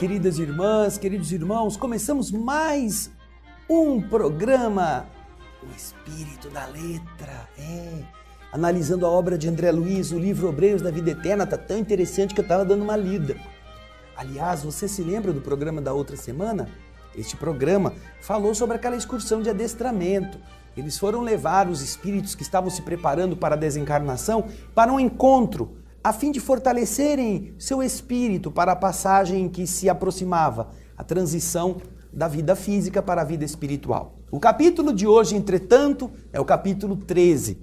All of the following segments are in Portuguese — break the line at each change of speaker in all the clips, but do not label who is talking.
queridas irmãs, queridos irmãos, começamos mais um programa, O Espírito da Letra, analisando a obra de André Luiz, o livro Obreiros da Vida Eterna, tá tão interessante que eu estava dando uma lida. Aliás, você se lembra do programa da outra semana? Este programa falou sobre aquela excursão de adestramento. Eles foram levar os espíritos que estavam se preparando para a desencarnação para um encontro, a fim de fortalecerem seu espírito para a passagem que se aproximava, a transição da vida física para a vida espiritual. O capítulo de hoje, entretanto, é o capítulo 13.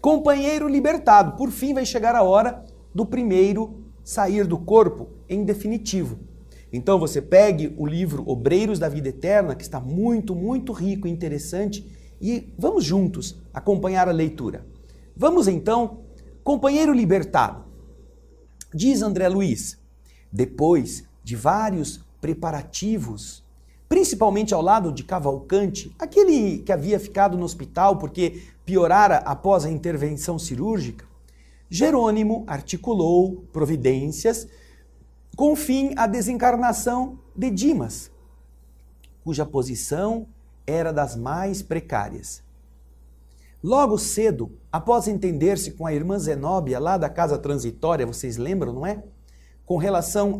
Companheiro libertado. Por fim, vai chegar a hora do primeiro sair do corpo em definitivo. Então você pegue o livro Obreiros da Vida Eterna, que está muito rico e interessante, e vamos juntos acompanhar a leitura. Vamos então, companheiro libertado. Diz André Luiz, depois de vários preparativos, principalmente ao lado de Cavalcante, aquele que havia ficado no hospital porque piorara após a intervenção cirúrgica, Jerônimo articulou providências com fim à desencarnação de Dimas, cuja posição era das mais precárias. Logo cedo, após entender-se com a irmã Zenóbia lá da casa transitória, vocês lembram, não é? Com relação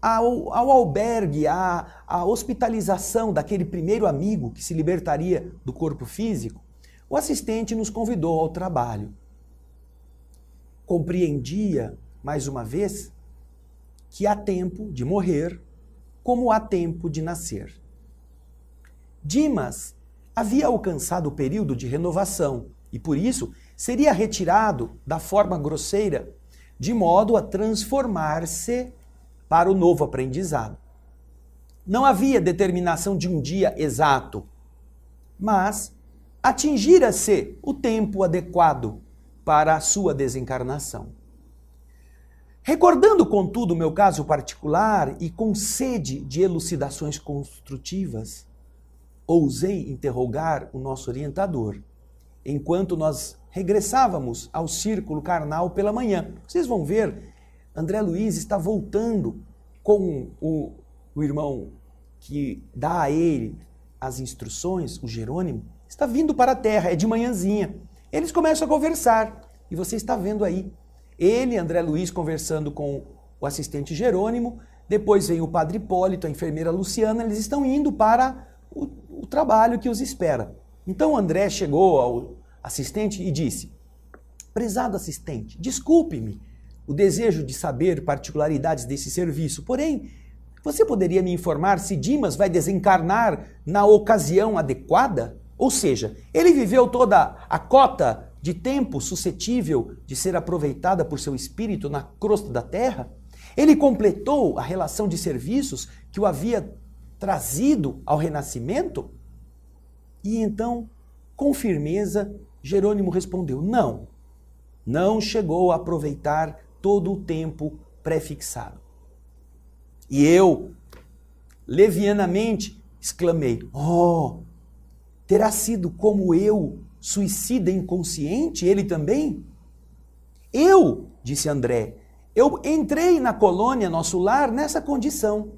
ao albergue, à hospitalização daquele primeiro amigo que se libertaria do corpo físico, o assistente nos convidou ao trabalho. Compreendia, mais uma vez, que há tempo de morrer, como há tempo de nascer. Dimas havia alcançado o período de renovação e, por isso, seria retirado da forma grosseira, de modo a transformar-se para o novo aprendizado. Não havia determinação de um dia exato, mas atingira-se o tempo adequado para a sua desencarnação. Recordando, contudo, o meu caso particular e com sede de elucidações construtivas, ousei interrogar o nosso orientador, enquanto nós regressávamos ao círculo carnal pela manhã. Vocês vão ver, André Luiz está voltando com o irmão que dá a ele as instruções, o Jerônimo, está vindo para a Terra, é de manhãzinha. Eles começam a conversar, e você está vendo aí, ele, André Luiz, conversando com o assistente Jerônimo, depois vem o padre Hipólito, a enfermeira Luciana, eles estão indo para o trabalho que os espera. Então André chegou ao assistente e disse: prezado assistente, desculpe-me o desejo de saber particularidades desse serviço, porém, você poderia me informar se Dimas vai desencarnar na ocasião adequada? Ou seja, ele viveu toda a cota de tempo suscetível de ser aproveitada por seu espírito na crosta da terra? Ele completou a relação de serviços que o havia trazido ao renascimento? E então, com firmeza, Jerônimo respondeu: não chegou a aproveitar todo o tempo pré-fixado. E eu, levianamente, exclamei: terá sido como eu, suicida inconsciente, ele também? Eu, disse André, eu entrei na colônia, nosso lar, nessa condição.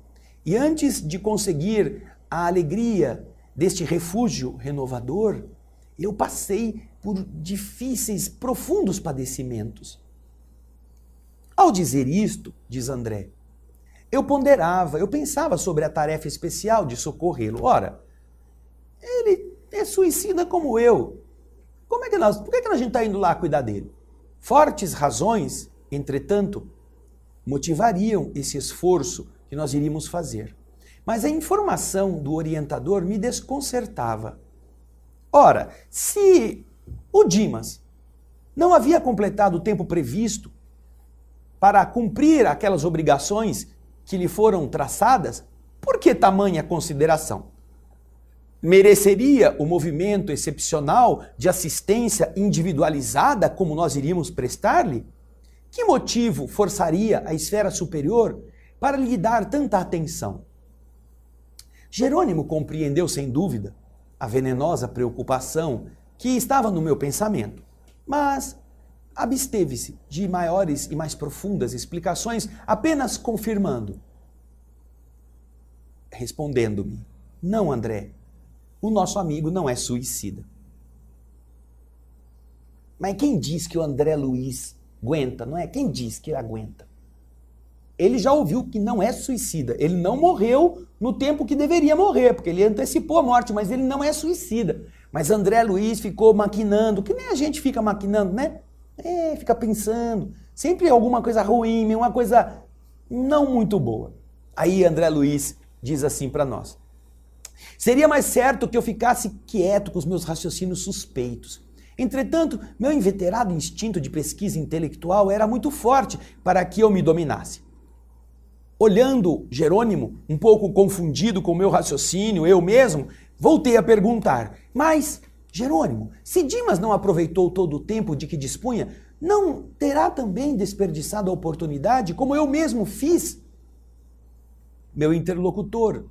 E antes de conseguir a alegria deste refúgio renovador, eu passei por difíceis, profundos padecimentos. Ao dizer isto, diz André, eu ponderava, eu pensava sobre a tarefa especial de socorrê-lo. Ora, ele é suicida como eu. Por que a gente está indo lá cuidar dele? Fortes razões, entretanto, motivariam esse esforço que nós iríamos fazer. Mas a informação do orientador me desconcertava. Ora, se o Dimas não havia completado o tempo previsto para cumprir aquelas obrigações que lhe foram traçadas, por que tamanha consideração? Mereceria o movimento excepcional de assistência individualizada como nós iríamos prestar-lhe? Que motivo forçaria a esfera superior para lhe dar tanta atenção? Jerônimo compreendeu sem dúvida a venenosa preocupação que estava no meu pensamento, mas absteve-se de maiores e mais profundas explicações, apenas confirmando: respondendo-me: não, André, o nosso amigo não é suicida. Mas quem diz que o André Luiz aguenta, não é? Quem diz que ele aguenta? Ele já ouviu que não é suicida. Ele não morreu no tempo que deveria morrer, porque ele antecipou a morte, mas ele não é suicida. Mas André Luiz ficou maquinando, que nem a gente fica maquinando, né? Fica pensando. Sempre alguma coisa ruim, uma coisa não muito boa. Aí André Luiz diz assim para nós: seria mais certo que eu ficasse quieto com os meus raciocínios suspeitos. Entretanto, meu inveterado instinto de pesquisa intelectual era muito forte para que eu me dominasse. Olhando Jerônimo, um pouco confundido com o meu raciocínio, eu mesmo, voltei a perguntar: mas, Jerônimo, se Dimas não aproveitou todo o tempo de que dispunha, não terá também desperdiçado a oportunidade, como eu mesmo fiz? Meu interlocutor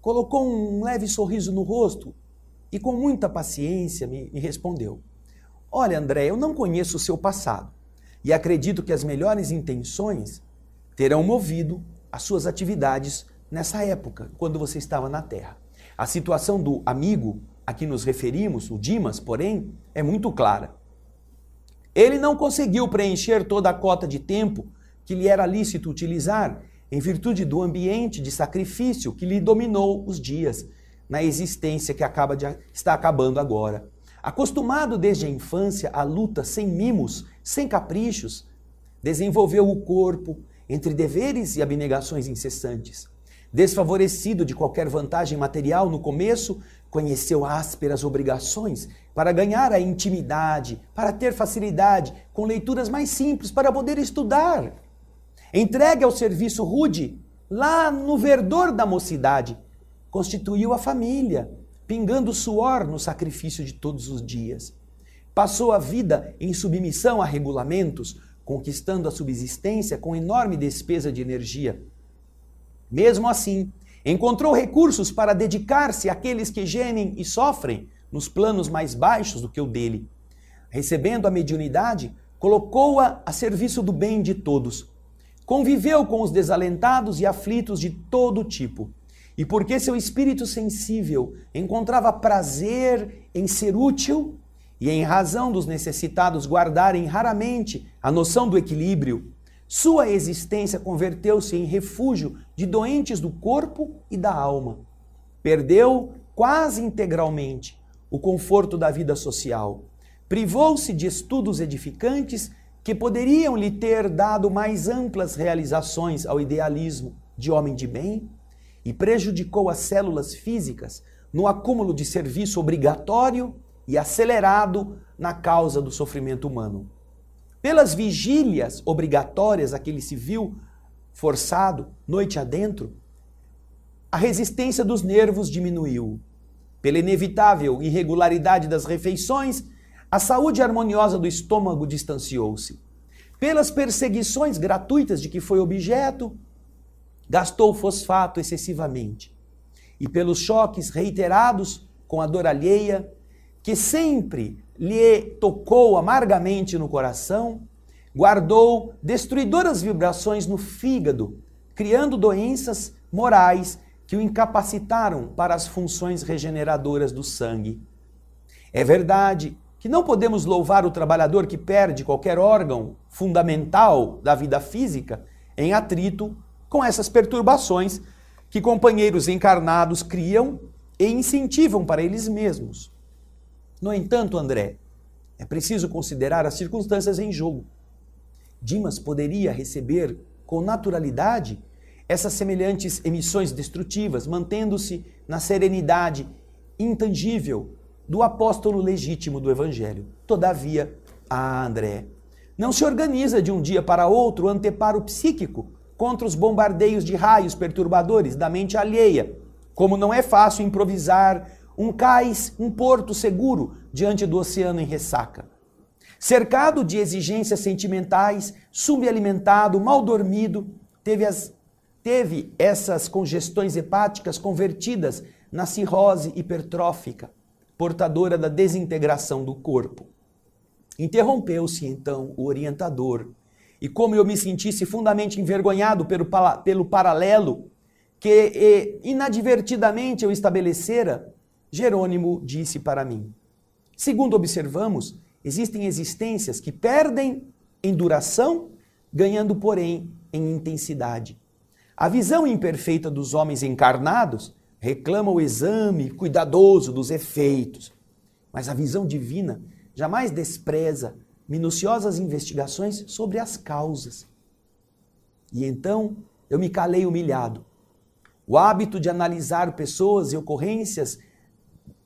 colocou um leve sorriso no rosto e com muita paciência me respondeu: olha, André, eu não conheço o seu passado e acredito que as melhores intenções terão movido as suas atividades nessa época, quando você estava na Terra. A situação do amigo a que nos referimos, o Dimas, porém, é muito clara. Ele não conseguiu preencher toda a cota de tempo que lhe era lícito utilizar, em virtude do ambiente de sacrifício que lhe dominou os dias, na existência que está acabando agora. Acostumado desde a infância à luta sem mimos, sem caprichos, desenvolveu o corpo entre deveres e abnegações incessantes. Desfavorecido de qualquer vantagem material no começo, conheceu ásperas obrigações para ganhar a intimidade, para ter facilidade com leituras mais simples, para poder estudar. Entregue ao serviço rude, lá no verdor da mocidade, constituiu a família, pingando suor no sacrifício de todos os dias. Passou a vida em submissão a regulamentos, conquistando a subsistência com enorme despesa de energia. Mesmo assim, encontrou recursos para dedicar-se àqueles que gemem e sofrem nos planos mais baixos do que o dele. Recebendo a mediunidade, colocou-a a serviço do bem de todos. Conviveu com os desalentados e aflitos de todo tipo. E porque seu espírito sensível encontrava prazer em ser útil, e em razão dos necessitados guardarem raramente a noção do equilíbrio, sua existência converteu-se em refúgio de doentes do corpo e da alma. Perdeu quase integralmente o conforto da vida social. Privou-se de estudos edificantes que poderiam lhe ter dado mais amplas realizações ao idealismo de homem de bem e prejudicou as células físicas no acúmulo de serviço obrigatório e acelerado na causa do sofrimento humano. Pelas vigílias obrigatórias a que ele se viu forçado, noite adentro, a resistência dos nervos diminuiu. Pela inevitável irregularidade das refeições, a saúde harmoniosa do estômago distanciou-se. Pelas perseguições gratuitas de que foi objeto, gastou fosfato excessivamente. E pelos choques reiterados com a dor alheia, que sempre lhe tocou amargamente no coração, guardou destruidoras vibrações no fígado, criando doenças morais que o incapacitaram para as funções regeneradoras do sangue. É verdade que não podemos louvar o trabalhador que perde qualquer órgão fundamental da vida física em atrito com essas perturbações que companheiros encarnados criam e incentivam para eles mesmos. No entanto, André, é preciso considerar as circunstâncias em jogo. Dimas poderia receber com naturalidade essas semelhantes emissões destrutivas, mantendo-se na serenidade intangível do apóstolo legítimo do Evangelho. Todavia, André, não se organiza de um dia para outro o anteparo psíquico contra os bombardeios de raios perturbadores da mente alheia, como não é fácil improvisar um cais, um porto seguro diante do oceano em ressaca. Cercado de exigências sentimentais, subalimentado, mal dormido, teve essas congestões hepáticas convertidas na cirrose hipertrófica, portadora da desintegração do corpo. Interrompeu-se então o orientador, e como eu me sentisse fundamente envergonhado pelo paralelo que inadvertidamente eu estabelecera, Jerônimo disse para mim: segundo observamos, existem existências que perdem em duração, ganhando, porém, em intensidade. A visão imperfeita dos homens encarnados reclama o exame cuidadoso dos efeitos, mas a visão divina jamais despreza minuciosas investigações sobre as causas. E então eu me calei humilhado. O hábito de analisar pessoas e ocorrências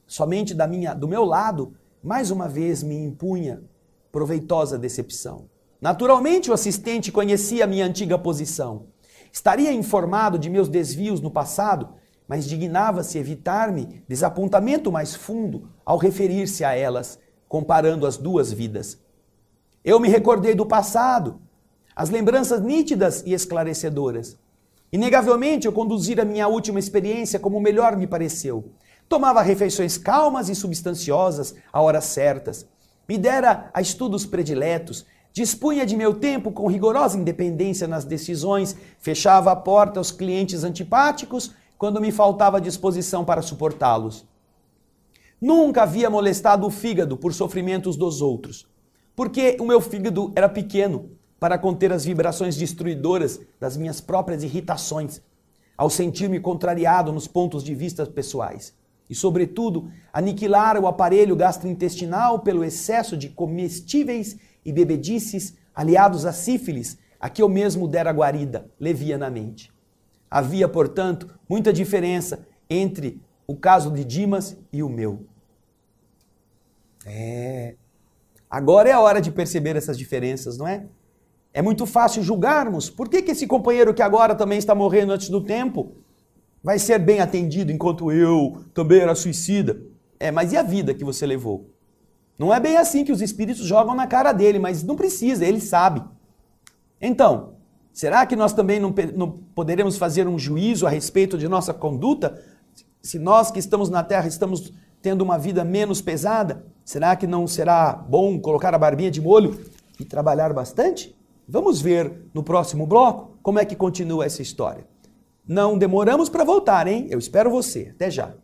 somente do meu lado, mais uma vez me impunha proveitosa decepção. Naturalmente o assistente conhecia a minha antiga posição. Estaria informado de meus desvios no passado, mas dignava-se evitar-me desapontamento mais fundo ao referir-se a elas, comparando as duas vidas. Eu me recordei do passado, as lembranças nítidas e esclarecedoras. Inegavelmente eu conduzira a minha última experiência como melhor me pareceu. Tomava refeições calmas e substanciosas a horas certas. Me dera a estudos prediletos, dispunha de meu tempo com rigorosa independência nas decisões, fechava a porta aos clientes antipáticos quando me faltava disposição para suportá-los. Nunca havia molestado o fígado por sofrimentos dos outros, porque o meu fígado era pequeno para conter as vibrações destruidoras das minhas próprias irritações, ao sentir-me contrariado nos pontos de vista pessoais. E, sobretudo, aniquilar o aparelho gastrointestinal pelo excesso de comestíveis e bebedices aliados à sífilis, a que eu mesmo dera guarida, levianamente. Havia, portanto, muita diferença entre o caso de Dimas e o meu. Agora é a hora de perceber essas diferenças, não é? É muito fácil julgarmos. Por que esse companheiro que agora também está morrendo antes do tempo vai ser bem atendido enquanto eu também era suicida? Mas e a vida que você levou? Não é bem assim que os espíritos jogam na cara dele, mas não precisa, ele sabe. Então, será que nós também não poderemos fazer um juízo a respeito de nossa conduta? Se nós que estamos na Terra estamos tendo uma vida menos pesada, será que não será bom colocar a barbinha de molho e trabalhar bastante? Vamos ver no próximo bloco como é que continua essa história. Não demoramos para voltar, hein? Eu espero você. Até já.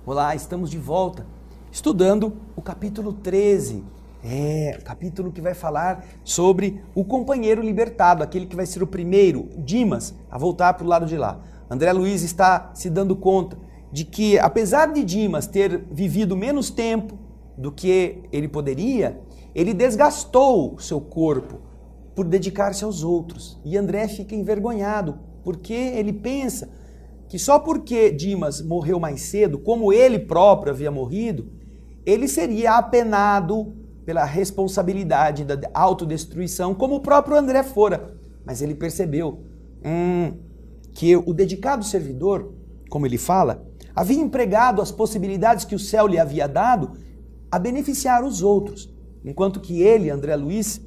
Olá, estamos de volta, estudando o capítulo 13. O capítulo que vai falar sobre o companheiro libertado, aquele que vai ser o primeiro, Dimas, a voltar para o lado de lá. André Luiz está se dando conta de que, apesar de Dimas ter vivido menos tempo do que ele poderia, ele desgastou o seu corpo por dedicar-se aos outros. E André fica envergonhado, porque ele pensa que só porque Dimas morreu mais cedo, como ele próprio havia morrido, ele seria apenado pela responsabilidade da autodestruição, como o próprio André fora. Mas ele percebeu que o dedicado servidor, como ele fala, havia empregado as possibilidades que o céu lhe havia dado a beneficiar os outros, enquanto que ele, André Luiz,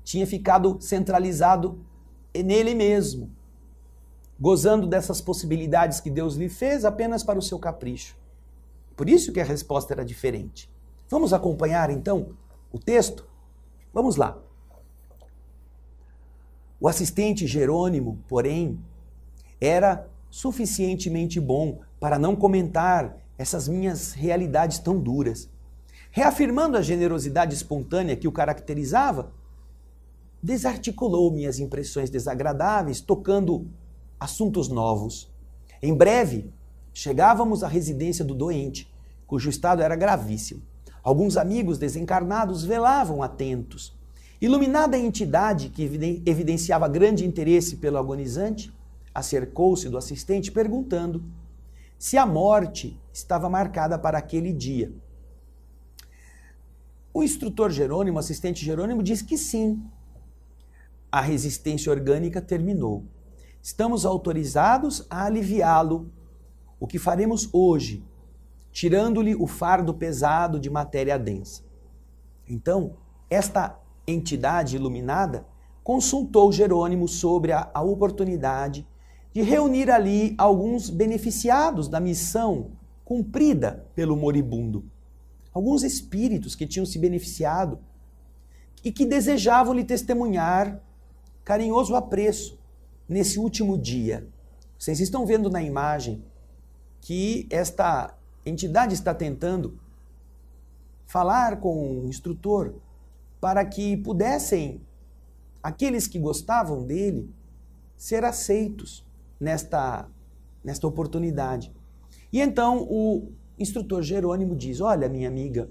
tinha ficado centralizado nele mesmo, gozando dessas possibilidades que Deus lhe fez apenas para o seu capricho. Por isso que a resposta era diferente. Vamos acompanhar então o texto? Vamos lá. O assistente Jerônimo, porém, era suficientemente bom para não comentar essas minhas realidades tão duras. Reafirmando a generosidade espontânea que o caracterizava, desarticulou minhas impressões desagradáveis, tocando assuntos novos. Em breve, chegávamos à residência do doente, cujo estado era gravíssimo. Alguns amigos desencarnados velavam atentos. Iluminada a entidade, que evidenciava grande interesse pelo agonizante, acercou-se do assistente perguntando se a morte estava marcada para aquele dia. O instrutor Jerônimo, assistente Jerônimo, disse que sim. A resistência orgânica terminou. Estamos autorizados a aliviá-lo. O que faremos hoje? tirando-lhe o fardo pesado de matéria densa. Então, esta entidade iluminada consultou Jerônimo sobre a oportunidade de reunir ali alguns beneficiados da missão cumprida pelo moribundo. Alguns espíritos que tinham se beneficiado e que desejavam lhe testemunhar carinhoso apreço nesse último dia. Vocês estão vendo na imagem que esta entidade está tentando falar com o instrutor para que pudessem aqueles que gostavam dele ser aceitos nesta oportunidade. E então o instrutor Jerônimo diz: olha, minha amiga,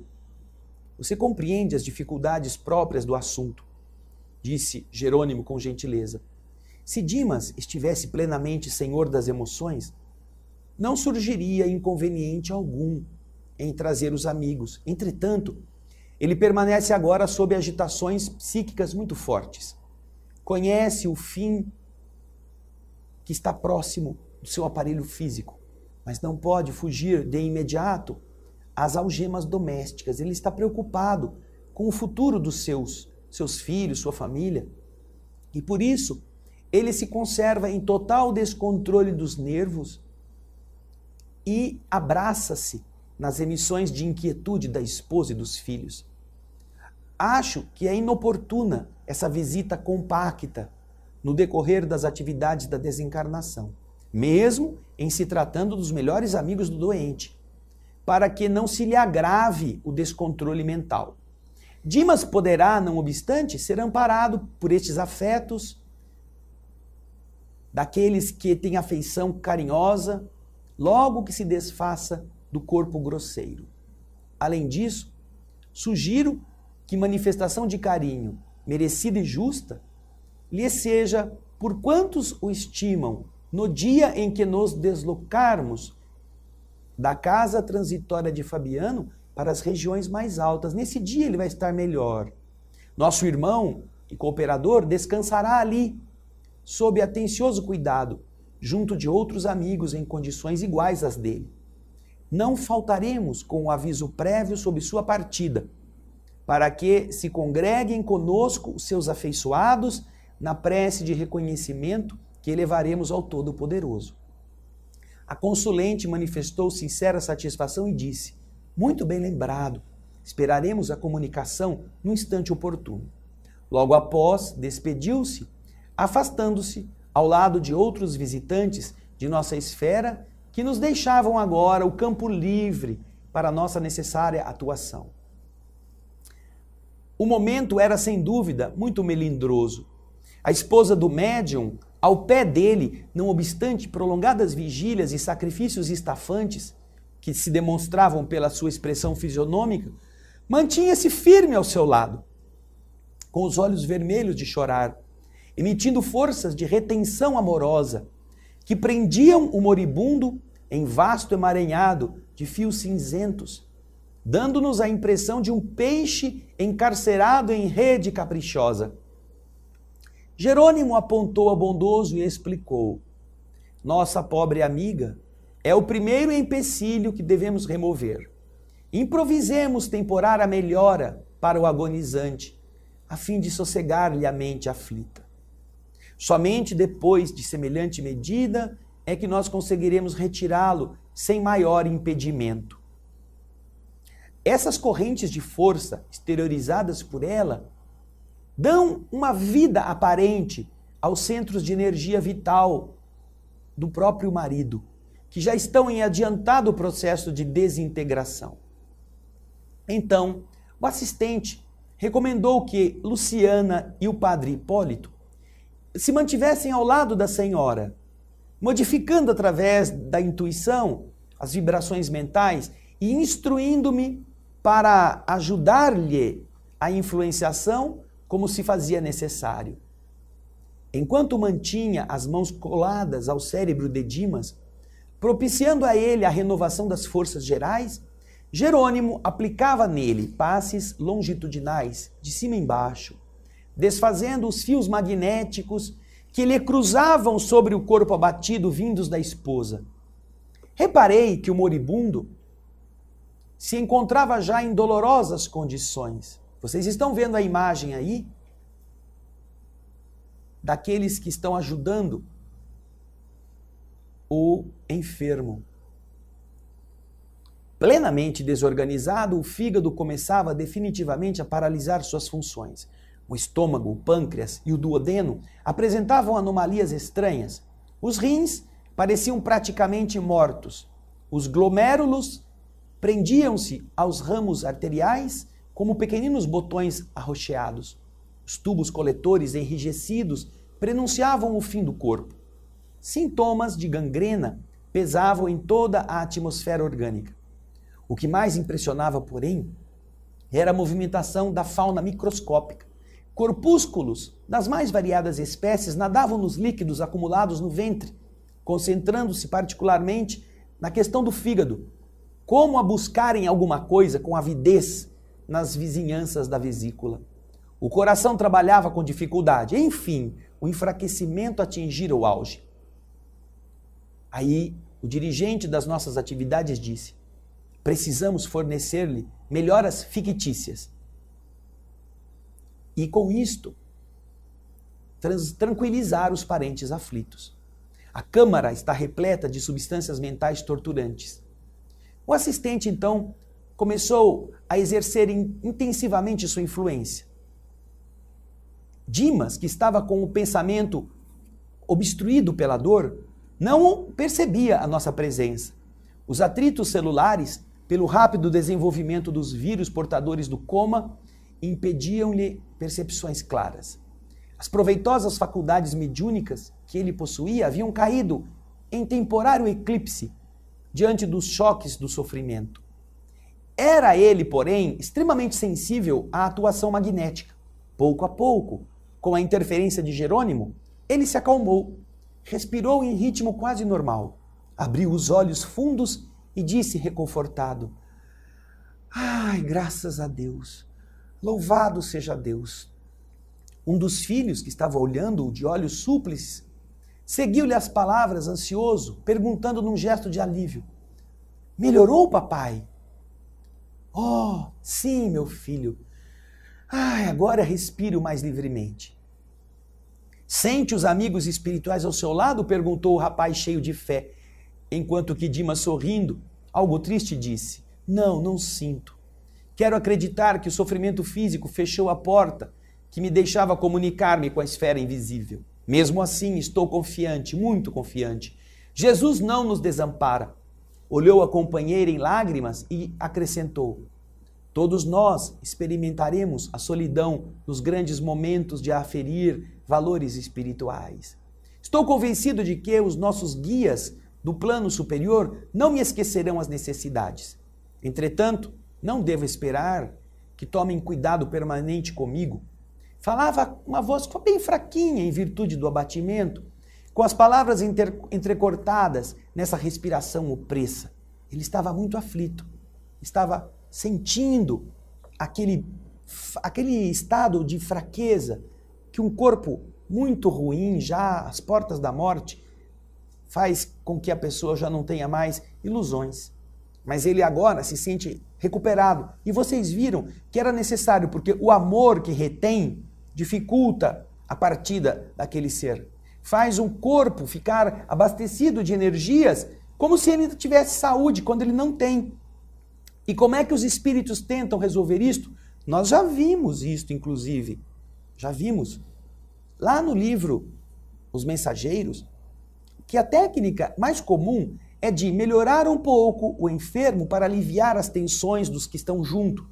você compreende as dificuldades próprias do assunto, disse Jerônimo com gentileza. Se Dimas estivesse plenamente senhor das emoções, não surgiria inconveniente algum em trazer os amigos. Entretanto, ele permanece agora sob agitações psíquicas muito fortes. Conhece o fim que está próximo do seu aparelho físico, mas não pode fugir de imediato às algemas domésticas. Ele está preocupado com o futuro dos seus filhos, sua família, e por isso ele se conserva em total descontrole dos nervos e abraça-se nas emissões de inquietude da esposa e dos filhos. Acho que é inoportuna essa visita compacta no decorrer das atividades da desencarnação, mesmo em se tratando dos melhores amigos do doente, para que não se lhe agrave o descontrole mental. Dimas poderá, não obstante, ser amparado por estes afetos daqueles que têm afeição carinhosa, logo que se desfaça do corpo grosseiro. Além disso, sugiro que manifestação de carinho merecida e justa lhe seja por quantos o estimam no dia em que nos deslocarmos da casa transitória de Fabiano para as regiões mais altas. Nesse dia ele vai estar melhor. Nosso irmão e cooperador descansará ali, sob atencioso cuidado, junto de outros amigos em condições iguais às dele. Não faltaremos com o aviso prévio sobre sua partida, para que se congreguem conosco os seus afeiçoados na prece de reconhecimento que elevaremos ao Todo-Poderoso. A consulente manifestou sincera satisfação e disse: muito bem lembrado, esperaremos a comunicação no instante oportuno. Logo após, despediu-se, afastando-se ao lado de outros visitantes de nossa esfera que nos deixavam agora o campo livre para nossa necessária atuação. O momento era, sem dúvida, muito melindroso. A esposa do médium, ao pé dele, não obstante prolongadas vigílias e sacrifícios estafantes, que se demonstravam pela sua expressão fisionômica, mantinha-se firme ao seu lado, com os olhos vermelhos de chorar, emitindo forças de retenção amorosa, que prendiam o moribundo em vasto emaranhado de fios cinzentos, dando-nos a impressão de um peixe encarcerado em rede caprichosa. Jerônimo apontou a bondoso e explicou: nossa pobre amiga é o primeiro empecilho que devemos remover. Improvisemos temporária melhora para o agonizante, a fim de sossegar-lhe a mente aflita. Somente depois de semelhante medida é que nós conseguiremos retirá-lo sem maior impedimento. Essas correntes de força exteriorizadas por ela dão uma vida aparente aos centros de energia vital do próprio marido, que já estão em adiantado processo de desintegração. Então, o assistente recomendou que Luciana e o padre Hipólito se mantivessem ao lado da senhora, modificando através da intuição as vibrações mentais e instruindo-me para ajudar-lhe a influenciação como se fazia necessário. Enquanto mantinha as mãos coladas ao cérebro de Dimas, propiciando a ele a renovação das forças gerais, Jerônimo aplicava nele passes longitudinais, de cima embaixo, desfazendo os fios magnéticos que lhe cruzavam sobre o corpo abatido vindos da esposa. Reparei que o moribundo se encontrava já em dolorosas condições. Vocês estão vendo a imagem aí? Daqueles que estão ajudando o enfermo. Plenamente desorganizado, o fígado começava definitivamente a paralisar suas funções. O estômago, o pâncreas e o duodeno apresentavam anomalias estranhas. Os rins pareciam praticamente mortos. Os glomérulos prendiam-se aos ramos arteriais como pequeninos botões arroxeados. Os tubos coletores enrijecidos prenunciavam o fim do corpo. Sintomas de gangrena pesavam em toda a atmosfera orgânica. O que mais impressionava, porém, era a movimentação da fauna microscópica. Corpúsculos das mais variadas espécies nadavam nos líquidos acumulados no ventre, concentrando-se particularmente na questão do fígado, como a buscarem alguma coisa com avidez nas vizinhanças da vesícula. O coração trabalhava com dificuldade. Enfim, o enfraquecimento atingira o auge. Aí, o dirigente das nossas atividades disse: precisamos fornecer-lhe melhoras fictícias. E com isto, tranquilizar os parentes aflitos. A câmara está repleta de substâncias mentais torturantes. O assistente, então, começou a exercer intensivamente sua influência. Dimas, que estava com o pensamento obstruído pela dor, não percebia a nossa presença. Os atritos celulares, pelo rápido desenvolvimento dos vírus portadores do coma, impediam-lhe percepções claras. As proveitosas faculdades mediúnicas que ele possuía haviam caído em temporário eclipse diante dos choques do sofrimento. Era ele, porém, extremamente sensível à atuação magnética. Pouco a pouco, com a interferência de Jerônimo, ele se acalmou, respirou em ritmo quase normal, abriu os olhos fundos e disse reconfortado: ai, graças a Deus, louvado seja Deus. Um dos filhos, que estava olhando-o de olhos súplices, seguiu-lhe as palavras ansioso, perguntando num gesto de alívio: melhorou, papai? Oh, sim, meu filho. Ai, agora respiro mais livremente. Sente os amigos espirituais ao seu lado? Perguntou o rapaz cheio de fé, enquanto que Dimas, sorrindo, algo triste, disse: não, não sinto. Quero acreditar que o sofrimento físico fechou a porta que me deixava comunicar-me com a esfera invisível. Mesmo assim, estou confiante, muito confiante. Jesus não nos desampara. Olhou a companheira em lágrimas e acrescentou: todos nós experimentaremos a solidão nos grandes momentos de aferir valores espirituais. Estou convencido de que os nossos guias do plano superior não me esquecerão as necessidades. Entretanto, não devo esperar que tomem cuidado permanente comigo. Falava uma voz bem fraquinha em virtude do abatimento, com as palavras entrecortadas nessa respiração opressa. Ele estava muito aflito, estava sentindo aquele estado de fraqueza que um corpo muito ruim, já às portas da morte, faz com que a pessoa já não tenha mais ilusões. Mas ele agora se sente recuperado. E vocês viram que era necessário, porque o amor que retém dificulta a partida daquele ser. Faz um corpo ficar abastecido de energias como se ele tivesse saúde, quando ele não tem. E como é que os espíritos tentam resolver isto? Nós já vimos isto, inclusive. Já vimos. Lá no livro Os Mensageiros, que a técnica mais comum é de melhorar um pouco o enfermo para aliviar as tensões dos que estão junto.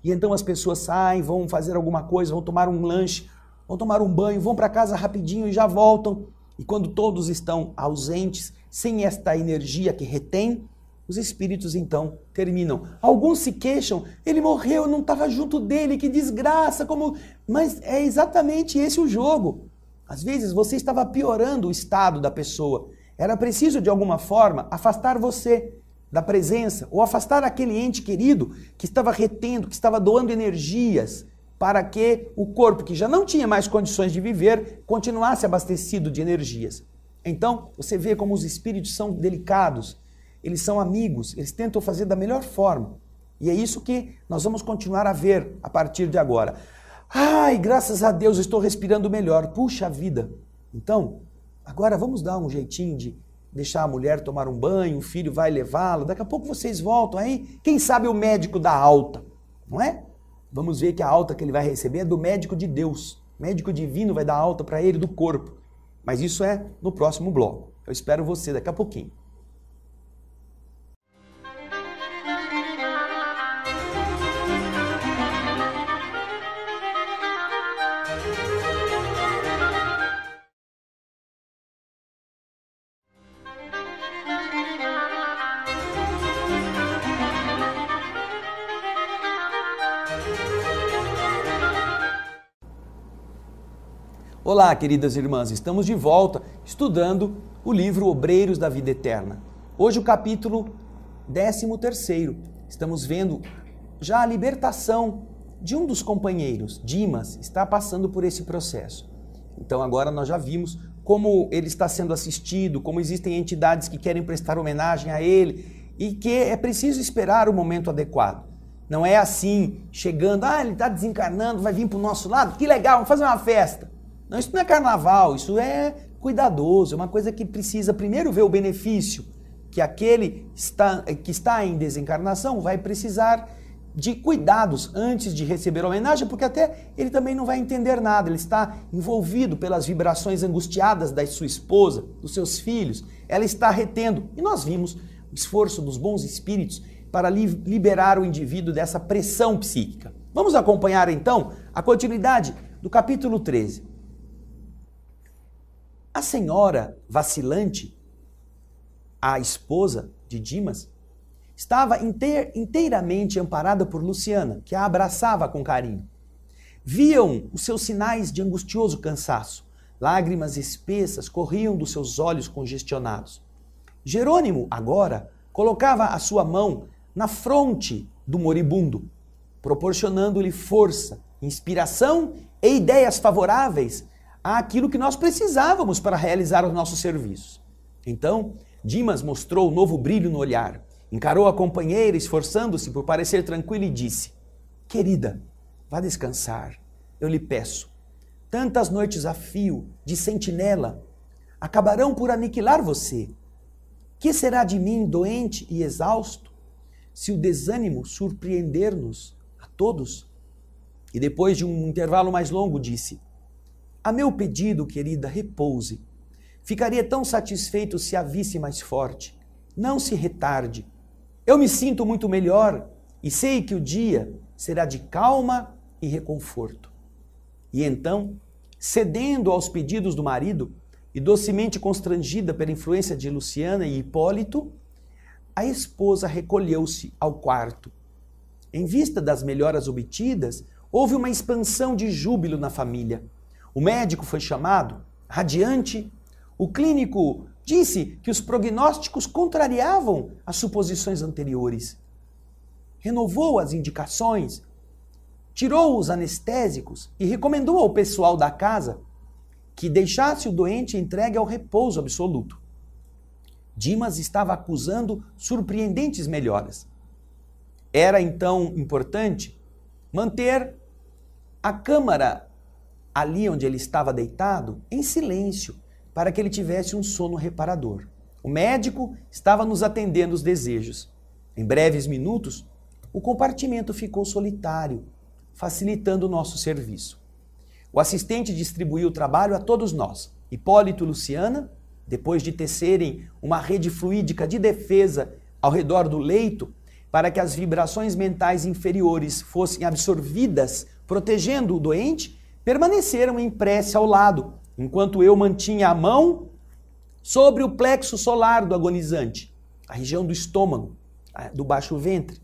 E então as pessoas saem, vão fazer alguma coisa, vão tomar um lanche, vão tomar um banho, vão para casa rapidinho e já voltam. E quando todos estão ausentes, sem esta energia que retém, os espíritos então terminam. Alguns se queixam: ele morreu, eu não estava junto dele, que desgraça, como... Mas é exatamente esse o jogo. Às vezes você estava piorando o estado da pessoa. Era preciso, de alguma forma, afastar você da presença, ou afastar aquele ente querido que estava retendo, que estava doando energias para que o corpo, que já não tinha mais condições de viver, continuasse abastecido de energias. Então, você vê como os espíritos são delicados, eles são amigos, eles tentam fazer da melhor forma. E é isso que nós vamos continuar a ver a partir de agora. Ai, graças a Deus, eu estou respirando melhor. Puxa vida. Então, agora vamos dar um jeitinho de deixar a mulher tomar um banho, o filho vai levá-lo, daqui a pouco vocês voltam aí. Quem sabe o médico dá alta, não é? Vamos ver que a alta que ele vai receber é do médico de Deus. O médico divino vai dar alta para ele do corpo. Mas isso é no próximo bloco. Eu espero você daqui a pouquinho. Olá, queridas irmãs, estamos de volta estudando o livro Obreiros da Vida Eterna. Hoje o capítulo 13º. Estamos vendo já a libertação de um dos companheiros. Dimas está passando por esse processo. Então agora nós já vimos como ele está sendo assistido, como existem entidades que querem prestar homenagem a ele e que é preciso esperar o momento adequado. Não é assim, chegando, ele está desencarnando, vai vir para o nosso lado, que legal, vamos fazer uma festa. Não, isso não é carnaval, isso é cuidadoso, é uma coisa que precisa primeiro ver o benefício, que aquele que está em desencarnação vai precisar de cuidados antes de receber a homenagem, porque até ele também não vai entender nada, ele está envolvido pelas vibrações angustiadas da sua esposa, dos seus filhos, ela está retendo. E nós vimos o esforço dos bons espíritos para liberar o indivíduo dessa pressão psíquica. Vamos acompanhar então a continuidade do capítulo 13. A senhora vacilante, a esposa de Dimas, estava inteiramente amparada por Luciana, que a abraçava com carinho. Viam os seus sinais de angustioso cansaço. Lágrimas espessas corriam dos seus olhos congestionados. Jerônimo, agora, colocava a sua mão na fronte do moribundo, proporcionando-lhe força, inspiração e ideias favoráveis àquilo que nós precisávamos para realizar os nossos serviços. Então, Dimas mostrou um novo brilho no olhar, encarou a companheira, esforçando-se por parecer tranquilo e disse: querida, vá descansar, eu lhe peço. Tantas noites a fio, de sentinela, acabarão por aniquilar você. Que será de mim, doente e exausto, se o desânimo surpreender-nos a todos? E depois de um intervalo mais longo, disse: a meu pedido, querida, repouse. Ficaria tão satisfeito se a visse mais forte. Não se retarde. Eu me sinto muito melhor e sei que o dia será de calma e reconforto. E então, cedendo aos pedidos do marido e docemente constrangida pela influência de Luciana e Hipólito, a esposa recolheu-se ao quarto. Em vista das melhoras obtidas, houve uma expansão de júbilo na família. O médico foi chamado, radiante. O clínico disse que os prognósticos contrariavam as suposições anteriores. Renovou as indicações, tirou os anestésicos e recomendou ao pessoal da casa que deixasse o doente entregue ao repouso absoluto. Dimas estava acusando surpreendentes melhoras. Era então importante manter a câmara ali onde ele estava deitado, em silêncio, para que ele tivesse um sono reparador. O médico estava nos atendendo os desejos. Em breves minutos, o compartimento ficou solitário, facilitando o nosso serviço. O assistente distribuiu o trabalho a todos nós. Hipólito e Luciana, depois de tecerem uma rede fluídica de defesa ao redor do leito, para que as vibrações mentais inferiores fossem absorvidas, protegendo o doente, permaneceram em prece ao lado, enquanto eu mantinha a mão sobre o plexo solar do agonizante, a região do estômago, do baixo ventre.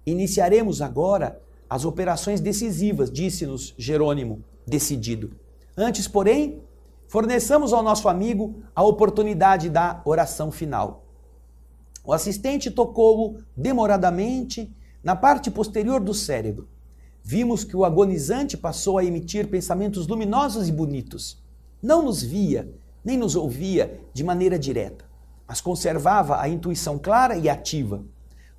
Iniciaremos agora as operações decisivas, disse-nos Jerônimo, decidido. Antes, porém, forneçamos ao nosso amigo a oportunidade da oração final. O assistente tocou-o demoradamente na parte posterior do cérebro. Vimos que o agonizante passou a emitir pensamentos luminosos e bonitos. Não nos via, nem nos ouvia de maneira direta, mas conservava a intuição clara e ativa.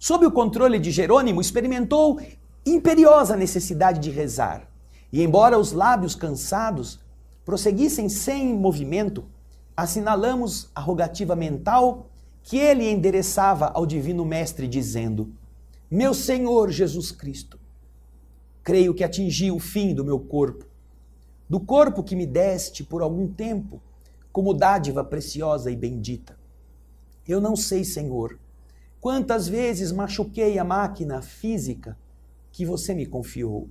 Sob o controle de Jerônimo, experimentou imperiosa necessidade de rezar. E embora os lábios cansados prosseguissem sem movimento, assinalamos a rogativa mental que ele endereçava ao Divino Mestre, dizendo: meu Senhor Jesus Cristo, creio que atingi o fim do meu corpo, do corpo que me deste por algum tempo, como dádiva preciosa e bendita. Eu não sei, Senhor, quantas vezes machuquei a máquina física que você me confiou.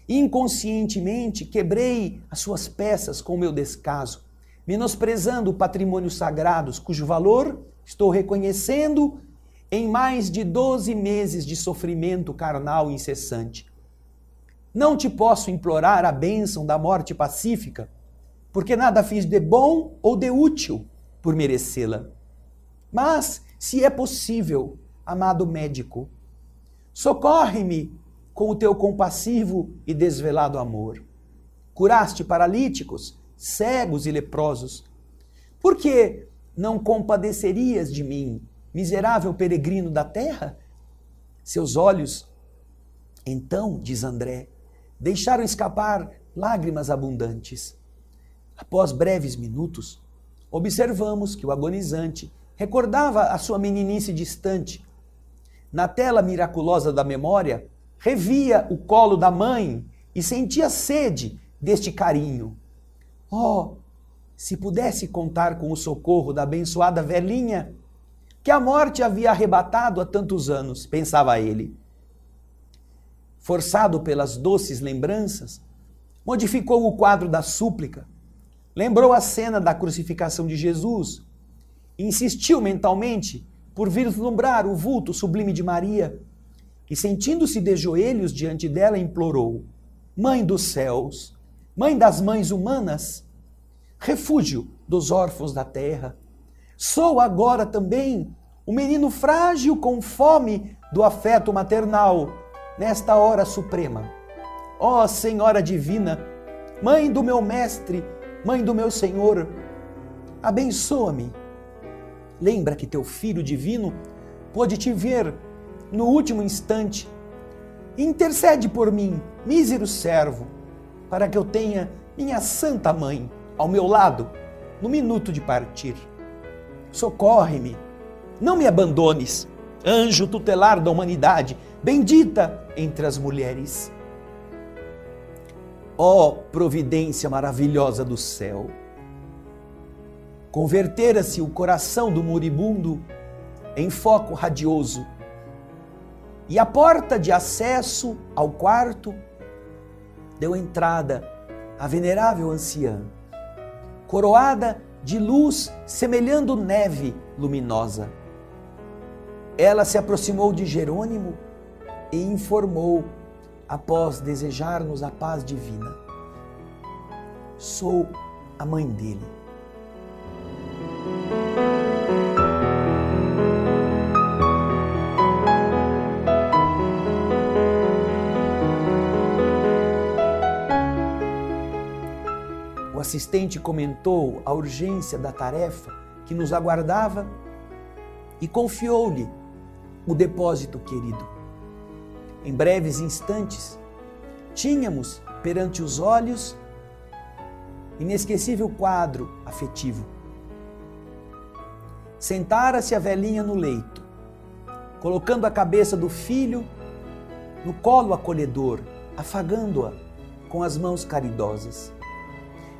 Inconscientemente quebrei as suas peças com o meu descaso, menosprezando o patrimônio sagrado, cujo valor estou reconhecendo em mais de 12 meses de sofrimento carnal incessante. Não te posso implorar a bênção da morte pacífica, porque nada fiz de bom ou de útil por merecê-la. Mas, se é possível, amado médico, socorre-me com o teu compassivo e desvelado amor. Curaste paralíticos, cegos e leprosos. Por que não compadecerias de mim, miserável peregrino da terra? Seus olhos, então, diz André, deixaram escapar lágrimas abundantes. Após breves minutos, observamos que o agonizante recordava a sua meninice distante. Na tela miraculosa da memória, revia o colo da mãe e sentia sede deste carinho. Oh, se pudesse contar com o socorro da abençoada velhinha, que a morte havia arrebatado há tantos anos, pensava ele. Forçado pelas doces lembranças, modificou o quadro da súplica, lembrou a cena da crucificação de Jesus, insistiu mentalmente por vislumbrar o vulto sublime de Maria e, sentindo-se de joelhos diante dela, implorou: Mãe dos céus, Mãe das mães humanas, refúgio dos órfãos da terra, sou agora também um menino frágil com fome do afeto maternal nesta hora suprema. Ó Senhora Divina, Mãe do meu Mestre, Mãe do meu Senhor, abençoa-me. Lembra que teu Filho Divino pôde te ver no último instante. Intercede por mim, mísero servo, para que eu tenha minha Santa Mãe ao meu lado no minuto de partir. Socorre-me, não me abandones, anjo tutelar da humanidade, bendita entre as mulheres. Ó providência maravilhosa do céu! Convertera-se o coração do moribundo em foco radioso, e a porta de acesso ao quarto deu entrada à venerável anciã, coroada de luz semelhando neve luminosa. Ela se aproximou de Jerônimo e informou, após desejar-nos a paz divina: sou a mãe dele. O assistente comentou a urgência da tarefa que nos aguardava e confiou-lhe o depósito querido. Em breves instantes, tínhamos perante os olhos inesquecível quadro afetivo. Sentara-se a velhinha no leito, colocando a cabeça do filho no colo acolhedor, afagando-a com as mãos caridosas.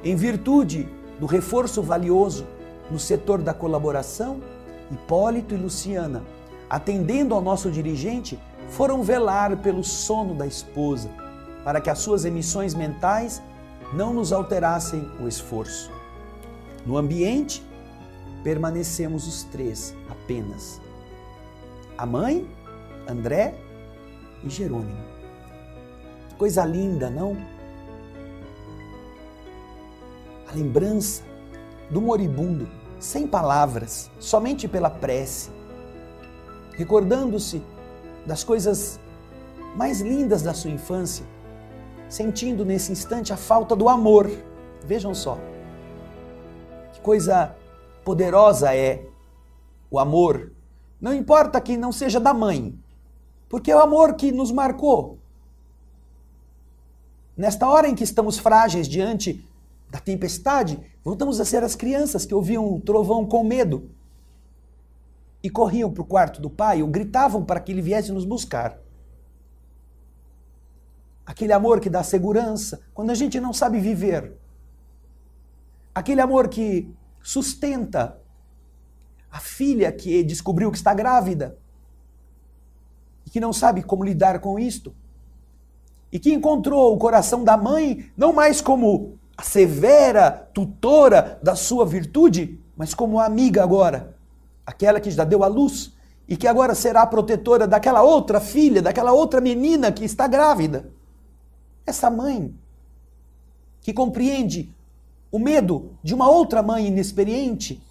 Em virtude do reforço valioso no setor da colaboração, Hipólito e Luciana, atendendo ao nosso dirigente, foram velar pelo sono da esposa, para que as suas emissões mentais não nos alterassem o esforço. No ambiente, permanecemos os três apenas: a mãe, André e Jerônimo. Coisa linda, não? A lembrança do moribundo, sem palavras, somente pela prece, recordando-se das coisas mais lindas da sua infância, sentindo nesse instante a falta do amor. Vejam só, que coisa poderosa é o amor. Não importa que não seja da mãe, porque é o amor que nos marcou. Nesta hora em que estamos frágeis diante da tempestade, voltamos a ser as crianças que ouviam o trovão com medo e corriam para o quarto do pai ou gritavam para que ele viesse nos buscar. Aquele amor que dá segurança quando a gente não sabe viver. Aquele amor que sustenta a filha que descobriu que está grávida e que não sabe como lidar com isto. E que encontrou o coração da mãe não mais como a severa tutora da sua virtude, mas como a amiga agora, aquela que já deu à luz e que agora será a protetora daquela outra filha, daquela outra menina que está grávida. Essa mãe que compreende o medo de uma outra mãe inexperiente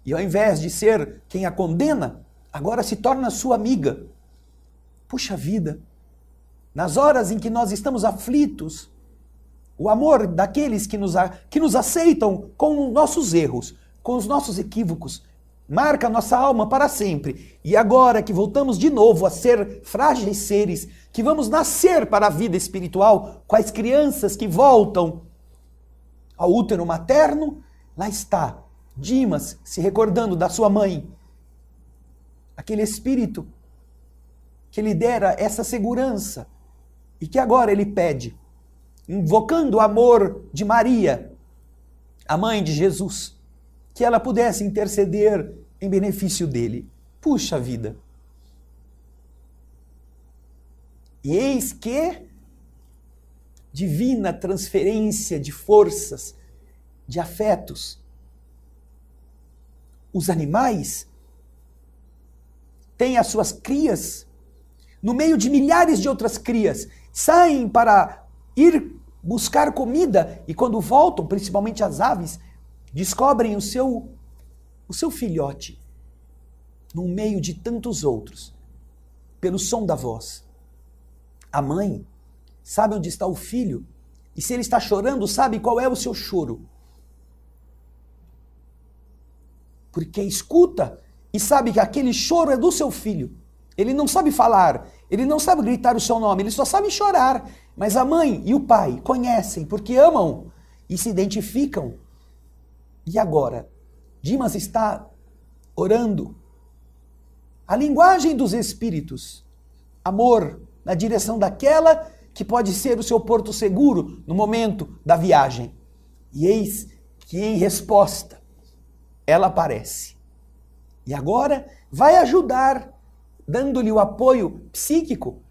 e ao invés de ser quem a condena, agora se torna sua amiga. Puxa vida! Nas horas em que nós estamos aflitos, o amor daqueles que nos aceitam com os nossos erros, com os nossos equívocos, marca nossa alma para sempre. E agora que voltamos de novo a ser frágeis seres, que vamos nascer para a vida espiritual, com as crianças que voltam ao útero materno, lá está Dimas se recordando da sua mãe. Aquele espírito que lhe dera essa segurança e que agora ele pede, invocando o amor de Maria, a mãe de Jesus, que ela pudesse interceder em benefício dele. Puxa vida! E eis que divina transferência de forças, de afetos. Os animais têm as suas crias no meio de milhares de outras crias, saem para ir buscar comida e quando voltam, principalmente as aves, descobrem o seu filhote no meio de tantos outros, pelo som da voz. A mãe sabe onde está o filho e se ele está chorando, sabe qual é o seu choro. Porque escuta e sabe que aquele choro é do seu filho. Ele não sabe falar, ele não sabe gritar o seu nome, ele só sabe chorar. Mas a mãe e o pai conhecem porque amam e se identificam. E agora, Dimas está orando. A linguagem dos espíritos. Amor na direção daquela que pode ser o seu porto seguro no momento da viagem. E eis que em resposta ela aparece. E agora vai ajudar, dando-lhe o apoio psíquico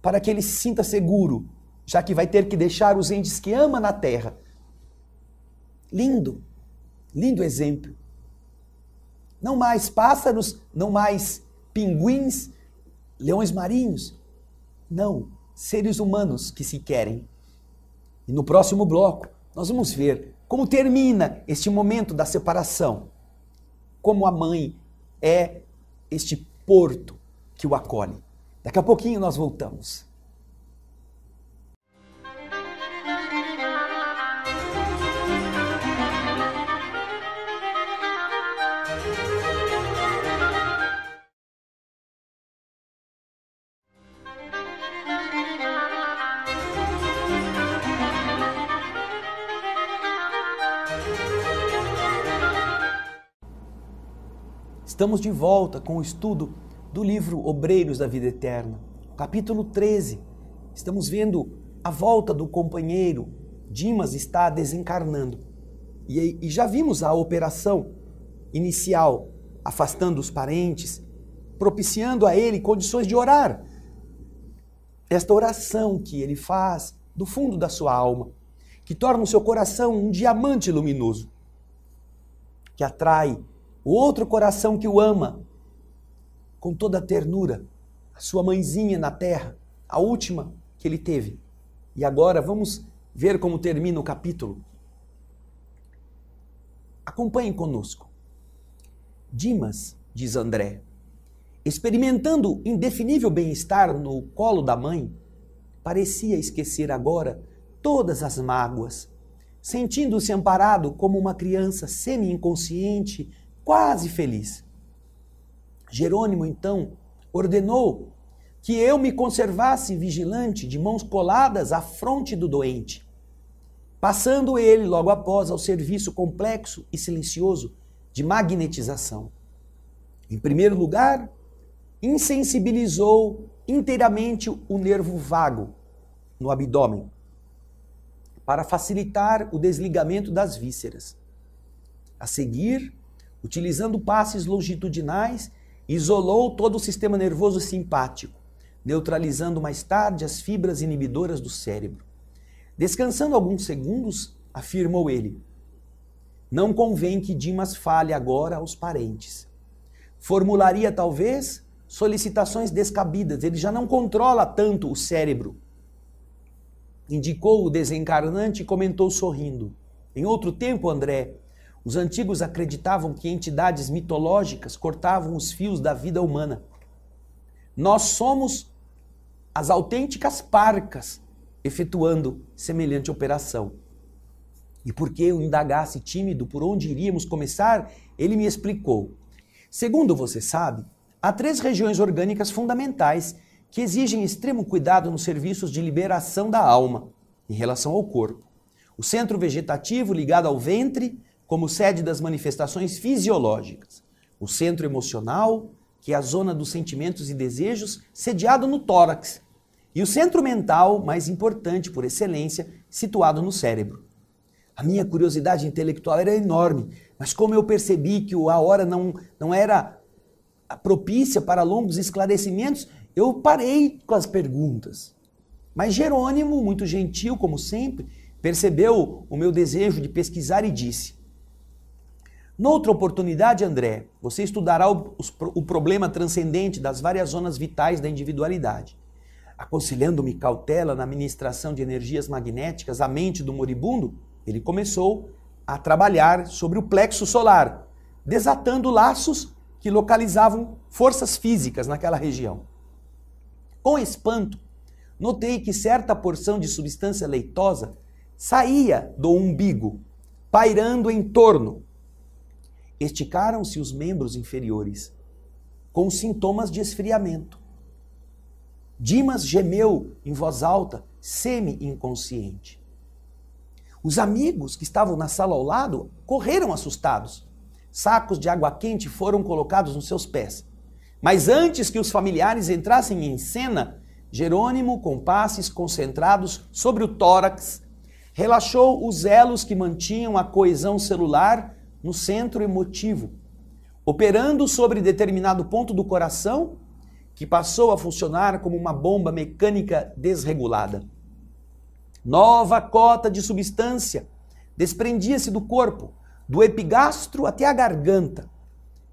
para que ele se sinta seguro, já que vai ter que deixar os entes que ama na terra. Lindo, lindo exemplo. Não mais pássaros, não mais pinguins, leões marinhos. Não, seres humanos que se querem. E no próximo bloco, nós vamos ver como termina este momento da separação. Como a mãe é este porto que o acolhe. Daqui a pouquinho nós voltamos. Estamos de volta com o estudo do livro Obreiros da Vida Eterna, capítulo 13. Estamos vendo a volta do companheiro. Dimas está desencarnando. E já vimos a operação inicial, afastando os parentes, propiciando a ele condições de orar. Esta oração que ele faz do fundo da sua alma, que torna o seu coração um diamante luminoso, que atrai o outro coração que o ama com toda a ternura, a sua mãezinha na terra, a última que ele teve. E agora vamos ver como termina o capítulo. Acompanhem conosco. Dimas, diz André, experimentando indefinível bem-estar no colo da mãe, parecia esquecer agora todas as mágoas, sentindo-se amparado como uma criança semi-inconsciente, quase feliz. Jerônimo, então, ordenou que eu me conservasse vigilante, de mãos coladas à fronte do doente, passando ele, logo após, ao serviço complexo e silencioso de magnetização. Em primeiro lugar, insensibilizou inteiramente o nervo vago no abdômen, para facilitar o desligamento das vísceras. A seguir, utilizando passes longitudinais, isolou todo o sistema nervoso simpático, neutralizando mais tarde as fibras inibidoras do cérebro. Descansando alguns segundos, afirmou ele: não convém que Dimas fale agora aos parentes. Formularia, talvez, solicitações descabidas. Ele já não controla tanto o cérebro. Indicou o desencarnante e comentou sorrindo: em outro tempo, André, os antigos acreditavam que entidades mitológicas cortavam os fios da vida humana. Nós somos as autênticas parcas efetuando semelhante operação. E porque eu indagasse tímido por onde iríamos começar, ele me explicou: segundo você sabe, há 3 regiões orgânicas fundamentais que exigem extremo cuidado nos serviços de liberação da alma em relação ao corpo. O centro vegetativo, ligado ao ventre, como sede das manifestações fisiológicas. O centro emocional, que é a zona dos sentimentos e desejos, sediado no tórax. E o centro mental, mais importante por excelência, situado no cérebro. A minha curiosidade intelectual era enorme, mas como eu percebi que a hora não era propícia para longos esclarecimentos, eu parei com as perguntas. Mas Jerônimo, muito gentil como sempre, percebeu o meu desejo de pesquisar e disse: noutra oportunidade, André, você estudará o problema transcendente das várias zonas vitais da individualidade. Aconselhando-me cautela na ministração de energias magnéticas à mente do moribundo, ele começou a trabalhar sobre o plexo solar, desatando laços que localizavam forças físicas naquela região. Com espanto, notei que certa porção de substância leitosa saía do umbigo, pairando em torno. Esticaram-se os membros inferiores, com sintomas de esfriamento. Dimas gemeu em voz alta, semi-inconsciente. Os amigos que estavam na sala ao lado correram assustados. Sacos de água quente foram colocados nos seus pés. Mas antes que os familiares entrassem em cena, Jerônimo, com passes concentrados sobre o tórax, relaxou os elos que mantinham a coesão celular no centro emotivo, operando sobre determinado ponto do coração, que passou a funcionar como uma bomba mecânica desregulada. Nova cota de substância desprendia-se do corpo, do epigastro até a garganta.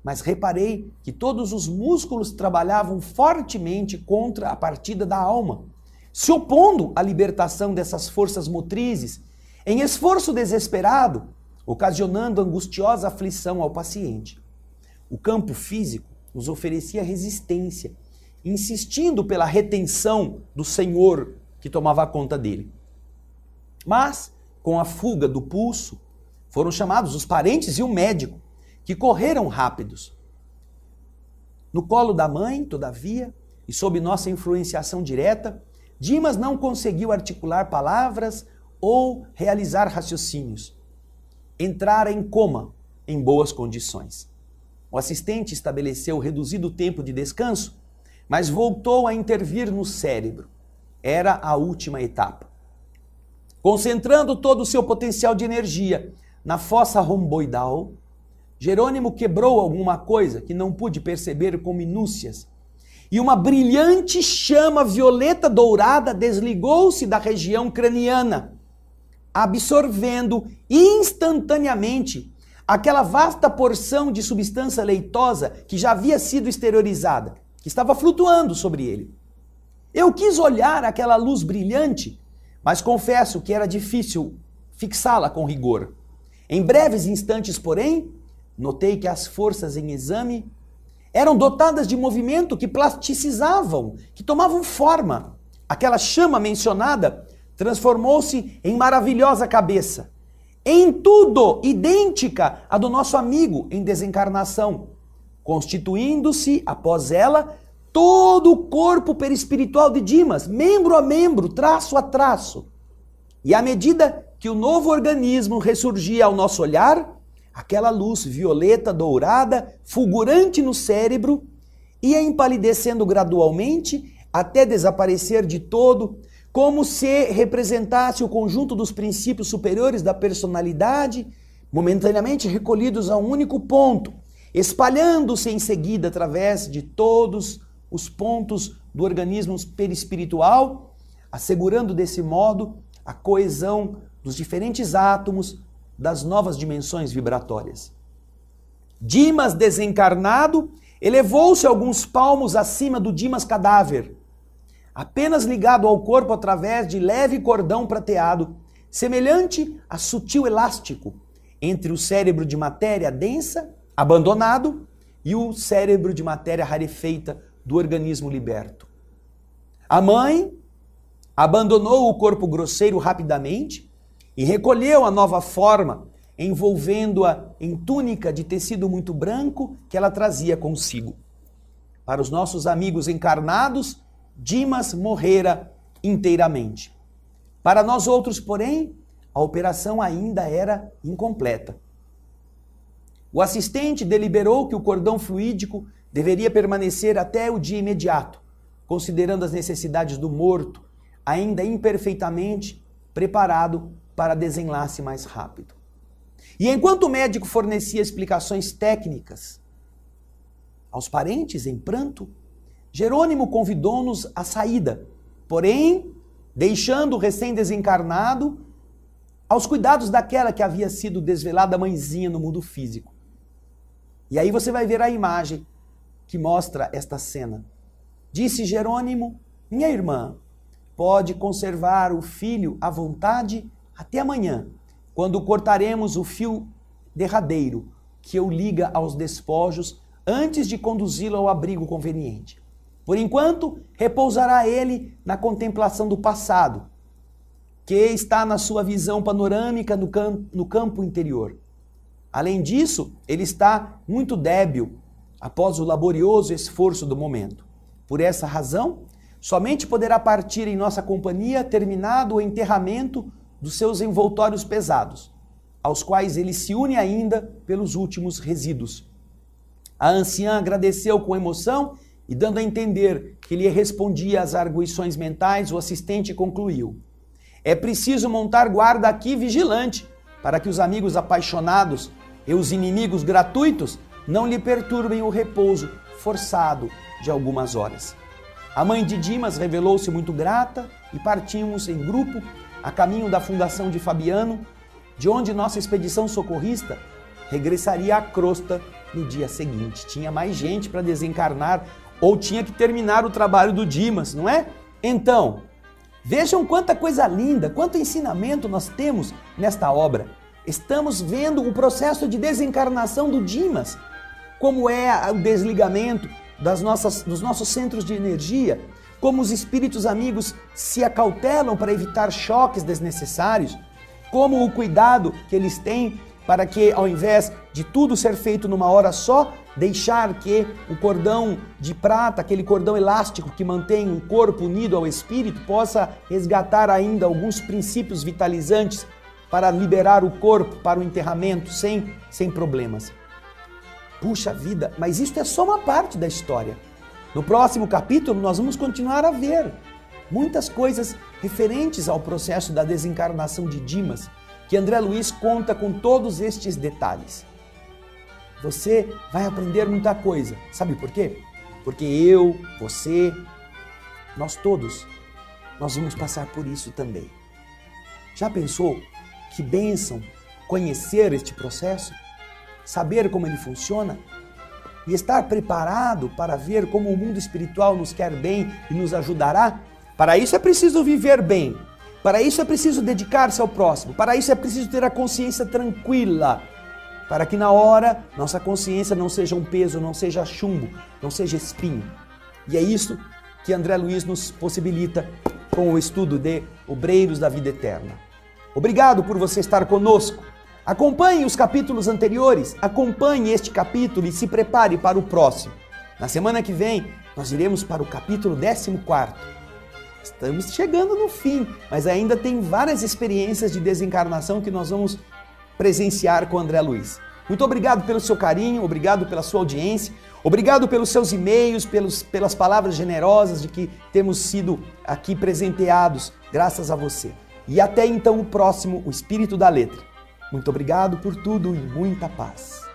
Mas reparei que todos os músculos trabalhavam fortemente contra a partida da alma, se opondo à libertação dessas forças motrizes, em esforço desesperado, ocasionando angustiosa aflição ao paciente. O campo físico nos oferecia resistência, insistindo pela retenção do Senhor que tomava conta dele. Mas, com a fuga do pulso, foram chamados os parentes e o médico, que correram rápidos. No colo da mãe, todavia, e sob nossa influenciação direta, Dimas não conseguiu articular palavras ou realizar raciocínios. Entrara em coma, em boas condições. O assistente estabeleceu reduzido tempo de descanso, mas voltou a intervir no cérebro. Era a última etapa. Concentrando todo o seu potencial de energia na fossa romboidal, Jerônimo quebrou alguma coisa que não pude perceber com minúcias, e uma brilhante chama violeta dourada desligou-se da região craniana, absorvendo instantaneamente aquela vasta porção de substância leitosa que já havia sido exteriorizada, que estava flutuando sobre ele. Eu quis olhar aquela luz brilhante, mas confesso que era difícil fixá-la com rigor. Em breves instantes, porém, notei que as forças em exame eram dotadas de movimento que plasticizavam, que tomavam forma. Aquela chama mencionada transformou-se em maravilhosa cabeça, em tudo idêntica à do nosso amigo em desencarnação, constituindo-se, após ela, todo o corpo perispiritual de Dimas, membro a membro, traço a traço. E à medida que o novo organismo ressurgia ao nosso olhar, aquela luz violeta dourada, fulgurante no cérebro, ia empalidecendo gradualmente até desaparecer de todo, como se representasse o conjunto dos princípios superiores da personalidade, momentaneamente recolhidos a um único ponto, espalhando-se em seguida através de todos os pontos do organismo perispiritual, assegurando desse modo a coesão dos diferentes átomos das novas dimensões vibratórias. Dimas desencarnado elevou-se alguns palmos acima do Dimas cadáver, apenas ligado ao corpo através de leve cordão prateado, semelhante a sutil elástico entre o cérebro de matéria densa, abandonado, e o cérebro de matéria rarefeita do organismo liberto. A mãe abandonou o corpo grosseiro rapidamente e recolheu a nova forma, envolvendo-a em túnica de tecido muito branco que ela trazia consigo. Para os nossos amigos encarnados, Dimas morrera inteiramente. Para nós outros, porém, a operação ainda era incompleta. O assistente deliberou que o cordão fluídico deveria permanecer até o dia imediato, considerando as necessidades do morto, ainda imperfeitamente preparado para desenlace mais rápido. E enquanto o médico fornecia explicações técnicas aos parentes em pranto, Jerônimo convidou-nos à saída, porém, deixando o recém-desencarnado aos cuidados daquela que havia sido desvelada mãezinha no mundo físico. E aí você vai ver a imagem que mostra esta cena. Disse Jerônimo: minha irmã, pode conservar o filho à vontade até amanhã, quando cortaremos o fio derradeiro que o liga aos despojos antes de conduzi-lo ao abrigo conveniente. Por enquanto, repousará ele na contemplação do passado, que está na sua visão panorâmica no campo interior. Além disso, ele está muito débil após o laborioso esforço do momento. Por essa razão, somente poderá partir em nossa companhia terminado o enterramento dos seus envoltórios pesados, aos quais ele se une ainda pelos últimos resíduos. A anciã agradeceu com emoção e, dando a entender que lhe respondia às arguições mentais, o assistente concluiu: é preciso montar guarda aqui vigilante, para que os amigos apaixonados e os inimigos gratuitos não lhe perturbem o repouso forçado de algumas horas. A mãe de Dimas revelou-se muito grata e partimos em grupo a caminho da fundação de Fabiano, de onde nossa expedição socorrista regressaria à crosta no dia seguinte. Tinha mais gente para desencarnar ou tinha que terminar o trabalho do Dimas, não é? Então, vejam quanta coisa linda, quanto ensinamento nós temos nesta obra. Estamos vendo o processo de desencarnação do Dimas, como é o desligamento dos nossos centros de energia, como os espíritos amigos se acautelam para evitar choques desnecessários, como o cuidado que eles têm para que, ao invés de tudo ser feito numa hora só, deixar que o cordão de prata, aquele cordão elástico que mantém o corpo unido ao espírito, possa resgatar ainda alguns princípios vitalizantes para liberar o corpo para o enterramento sem problemas. Puxa vida, mas isso é só uma parte da história. No próximo capítulo nós vamos continuar a ver muitas coisas referentes ao processo da desencarnação de Dimas, que André Luiz conta com todos estes detalhes. Você vai aprender muita coisa. Sabe por quê? Porque eu, você, nós todos, nós vamos passar por isso também. Já pensou que bênção conhecer este processo? Saber como ele funciona? E estar preparado para ver como o mundo espiritual nos quer bem e nos ajudará? Para isso é preciso viver bem. Para isso é preciso dedicar-se ao próximo. Para isso é preciso ter a consciência tranquila. Para que na hora nossa consciência não seja um peso, não seja chumbo, não seja espinho. E é isso que André Luiz nos possibilita com o estudo de Obreiros da Vida Eterna. Obrigado por você estar conosco. Acompanhe os capítulos anteriores, acompanhe este capítulo e se prepare para o próximo. Na semana que vem, nós iremos para o capítulo 14. Estamos chegando no fim, mas ainda tem várias experiências de desencarnação que nós vamos presenciar com André Luiz. Muito obrigado pelo seu carinho, obrigado pela sua audiência, obrigado pelos seus e-mails, pelas palavras generosas de que temos sido aqui presenteados, graças a você. E até então o próximo, o Espírito da Letra. Muito obrigado por tudo e muita paz.